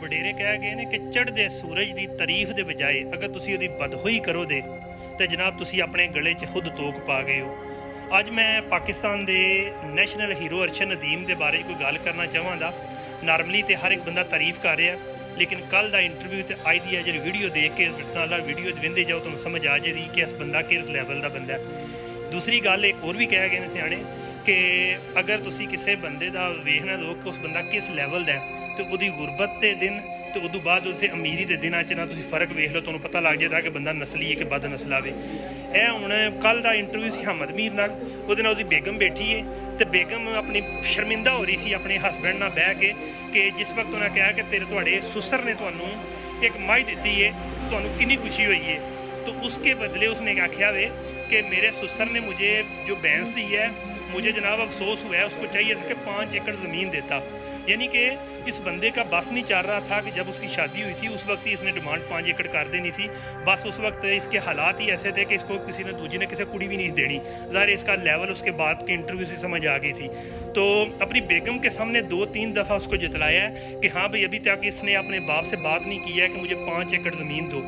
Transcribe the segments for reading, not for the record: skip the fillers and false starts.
ਵਡੇਰੇ ਕਹਿ ਗਏ ਨੇ ਕਿ ਚੜ੍ਹਦੇ ਸੂਰਜ ਦੀ ਤਾਰੀਫ ਦੇ ਬਜਾਏ ਅਗਰ ਤੁਸੀਂ ਉਹਦੀ ਬਦਖੋਈ ਕਰੋਗੇ ਤੇ ਜਨਾਬ ਤੁਸੀਂ ਆਪਣੇ ਗਲੇ 'ਚ ਖੁਦ ਤੋਕ ਪਾ ਗਏ ਹੋ। ਅੱਜ ਮੈਂ ਪਾਕਿਸਤਾਨ ਦੇ ਨੈਸ਼ਨਲ ਹੀਰੋ ਅਰਸ਼ਦ ਨਦੀਮ ਦੇ ਬਾਰੇ ਕੋਈ ਗੱਲ ਕਰਨਾ ਚਾਹਾਂਗਾ। ਨਾਰਮਲੀ ਤੇ ਹਰ ਇੱਕ ਬੰਦਾ ਤਾਰੀਫ ਕਰ ਰਿਹਾ, ਲੇਕਿਨ ਕੱਲ ਦਾ ਇੰਟਰਵਿਊ ਤੇ ਅੱਜ ਦੀ ਜਿਹੜੀ ਵੀਡੀਓ ਦੇਖ ਕੇ ਨਾਲ ਵੀਡੀਓ ਵਿੰਦੇ ਜਾਓ ਤੁਹਾਨੂੰ ਸਮਝ ਆ ਜਾਏਗੀ ਕਿ ਇਸ ਬੰਦਾ ਕਿਸ ਲੈਵਲ ਦਾ ਬੰਦਾ ਹੈ। ਦੂਸਰੀ ਗੱਲ ਇੱਕ ਹੋਰ ਵੀ ਕਹਿ ਗਏ ਨੇ ਸਿਆਣੇ ਕਿ ਅਗਰ ਤੁਸੀਂ ਕਿਸੇ ਬੰਦੇ ਦਾ ਵੇਖਣਾ ਲੋ ਕਿ ਉਸ ਬੰਦਾ ਕਿਸ ਲੈਵਲ ਦਾ ਹੈ ਤੇ ਉਹਦੀ ਗੁਰਬਤ ਦੇ ਦਿਨ ਤੇ ਉਦੋਂ ਬਾਅਦ ਉਸੇ ਅਮੀਰੀ ਦੇ ਦਿਨਾਂ 'ਚ ਨਾ ਤੁਸੀਂ ਫਰਕ ਵੇਖ ਲਓ, ਤੁਹਾਨੂੰ ਪਤਾ ਲੱਗ ਜਾਏਗਾ ਕਿ ਬੰਦਾ ਨਸਲੀ ਹੈ ਕਿ ਬਦ ਨਸਲਾ ਵੇ। ਇਹ ਹੁਣ ਕੱਲ ਦਾ ਇੰਟਰਵਿਊ ਸੀ ਹਮਦ ਮੀਰ ਨਾਲ, ਉਹਦੇ ਨਾਲ ਉਹਦੀ ਬੇਗਮ ਬੈਠੀ ਹੈ ਤੇ ਬੇਗਮ ਆਪਣੀ ਸ਼ਰਮਿੰਦਾ ਹੋ ਰਹੀ ਸੀ ਆਪਣੇ ਹਸਬੈਂਡ ਨਾਲ ਬਹਿ ਕੇ ਕਿ ਜਿਸ ਵਕਤ ਉਹਨਾਂ ਕਿਹਾ ਕਿ ਤੁਹਾਡੇ ਸੁਸਰ ਨੇ ਤੁਹਾਨੂੰ ਇੱਕ ਮੱਝ ਦਿੱਤੀ ਹੈ, ਤੁਹਾਨੂੰ ਕਿੰਨੀ ਖੁਸ਼ੀ ਹੋਈ है। तो उसके बदले उसने आख्या वे कि मेरे ससुर ने मुझे जो भैंस दी है, मुझे जनाब अफसोस हुआ है, उसको चाहिए था कि 5 एकड़ ज़मीन देता। यानी कि इस बंदे का बस नहीं चल रहा था कि जब उसकी शादी हुई थी उस वक्त ही इसने डिमांड 5 एकड़ कर देनी थी। बस उस वक्त इसके हालात ही ऐसे थे कि इसको किसी ने दूजी ने किसी कुड़ी भी नहीं देनी। ज़ाहिर इसका लेवल उसके बाद के इंटरव्यू से समझ आ गई थी। तो अपनी बेगम के सामने 2-3 दफ़ा उसको जतलाया है कि हाँ भाई अभी तक इसने अपने बाप से बात नहीं की है कि मुझे 5 एकड़ ज़मीन दो।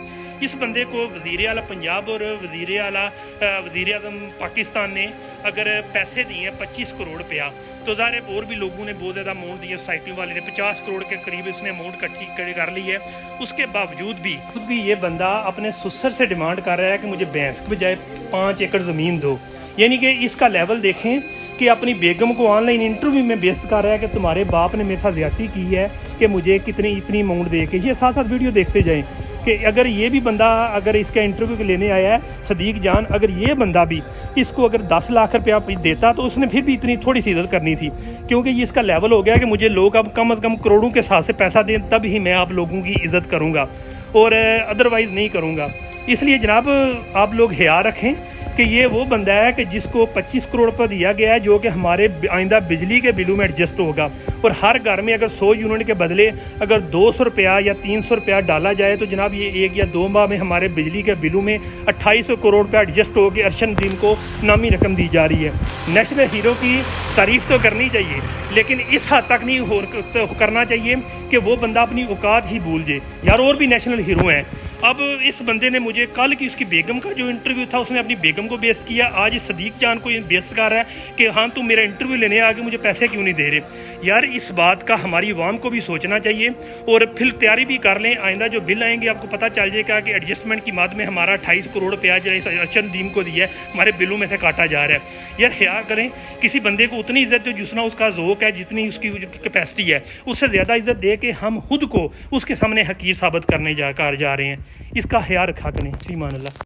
इस बंदे को वज़ीर आला पंजाब और वज़ीर आज़म पाकिस्तान ने अगर पैसे दिए हैं 25 करोड़ रुपया, तो ज़ाहिर और भी लोगों ने बहुत ज़्यादा अमाउंट दिया। सोसाइटी वाले ने 50 करोड़ के करीब इसने अमाउंट इकट्ठी कर ली है। उसके बावजूद भी खुद भी ये बंदा अपने ससुर से डिमांड कर रहा है कि मुझे भैंस के बजाय 5 एकड़ ज़मीन दो। यानी कि इसका लेवल देखें कि अपनी बेगम को ऑनलाइन इंटरव्यू में बेइज्जत कर रहा है कि तुम्हारे बाप ने मेरे साथ ज़्यादती की है कि मुझे इतनी अमाउंट दे के। ये साथ साथ वीडियो देखते जाएं कि अगर ये भी बंदा अगर इसका इंटरव्यू लेने आया है सदीक जान, अगर ये बंदा भी इसको अगर 10 लाख रुपया देता तो उसने फिर भी इतनी थोड़ी सी इज्जत करनी थी, क्योंकि ये इसका लेवल हो गया कि मुझे लोग अब कम से कम करोड़ों के हिसाब से पैसा दें तब ही मैं आप लोगों की इज़्ज़त करूँगा और अदरवाइज़ नहीं करूँगा। इसलिए जनाब आप लोग ख्याल रखें कि ये वो बंदा है कि जिसको 25 करोड़ रुपये दिया गया है जो कि हमारे आइंदा बिजली के बिलों में एडजस्ट होगा। और हर घर में अगर 100 यूनिट के बदले अगर 200 रुपया या 300 रुपया डाला जाए तो जनाब ये 1 या 2 माह में हमारे बिजली के बिलों में 2800 करोड़ रुपया एडजस्ट होकर अरशद नदीम को नामी रकम दी जा रही है। नेशनल हीरो की तारीफ़ तो करनी चाहिए, लेकिन इस हद तक नहीं करना चाहिए कि वो बंदा अपनी औकात ही भूल जाए। यार और भी नेशनल हीरो हैं। अब इस बंदे ने मुझे कल की उसकी बेगम का जो इंटरव्यू था उसने अपनी बेगम को बेइज्जत किया, आज इस सदीक जान को बेइज्जत कर रहा है कि हाँ तुम मेरा इंटरव्यू लेने आगे मुझे पैसे क्यों नहीं दे रहे। यार इस बात का हमारी आवाम को भी सोचना चाहिए और फिर तैयारी भी कर लें। आइंदा जो बिल आएंगे आपको पता चल जाएगा कि एडजस्टमेंट की मद में हमारा 28 करोड़ रुपया जो अरशद नदीम को दिया है हमारे बिलों में से काटा जा रहा है। यार ख्याल करें, किसी बंदे को उतनी इज्जत जो जितना उसका ज़ौक़ है, जितनी उसकी कैपेसिटी है, उससे ज़्यादा इज्जत दे के हम खुद को उसके सामने हकीर साबित करने जा रहे हैं। इसका ख्याल रखा करें। ईमान अल्लाह।